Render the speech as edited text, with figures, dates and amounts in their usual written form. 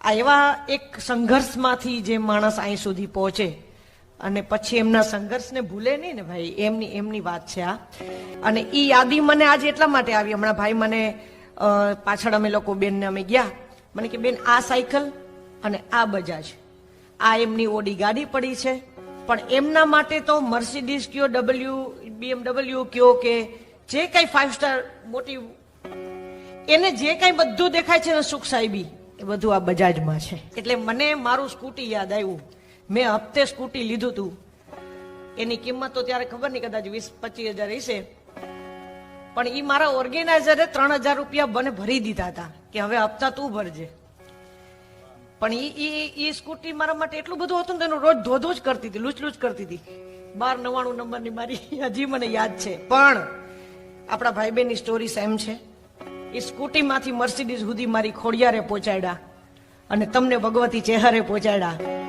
આ એવા એક સંઘર્ષમાંથી જે માણસ અહીં સુધી પહોંચે અને પછી એમના સંઘર્ષને ભૂલે નહીં ને ભાઈ, એમની વાત છે આ. અને એ યાદી મને આજે એટલા માટે આવી, હમણાં ભાઈ મને પાછળ અમે લોકો બેનને અમે ગયા, મને કે બેન આ સાયકલ અને આ બજાજ, આ એમની ઓડી ગાડી પડી છે, પણ એમના માટે તો મર્સિડીઝ કયો, BMW કયો, કે જે કઈ 5 સ્ટાર મોટી, એને જે કઈ બધું દેખાય છે ને સુખ સાહેબી, એ બધું આ બજાજમાં છે. એટલે મને મારું સ્કૂટી યાદ આવ્યું. મેં હપ્તે સ્કૂટી લીધું હતું, એની કિંમત તો ત્યારે ખબર નહીં, કદાચ 20-25 હજાર હશે, પણ એ મારા ઓર્ગેનાઇઝરે 3000 રૂપિયા મને ભરી દીધા હતા કે હવે હપ્તા તું ભરજે. પણ એ સ્કૂટી મારા માટે એટલું બધું હતું ને, તેનું રોજ ધોધો જ કરતી હતી, લૂચ કરતી હતી. 1299 નંબરની મારી હજી મને યાદ છે. પણ આપણા ભાઈ બહેનની સ્ટોરી સેમ છે. એ સ્કૂટી માંથી મર્સિડીઝ સુધી મારી ખોડિયારે પહોંચાડ્યા અને તમને ભગવતી ચેહરે પહોંચાડ્યા.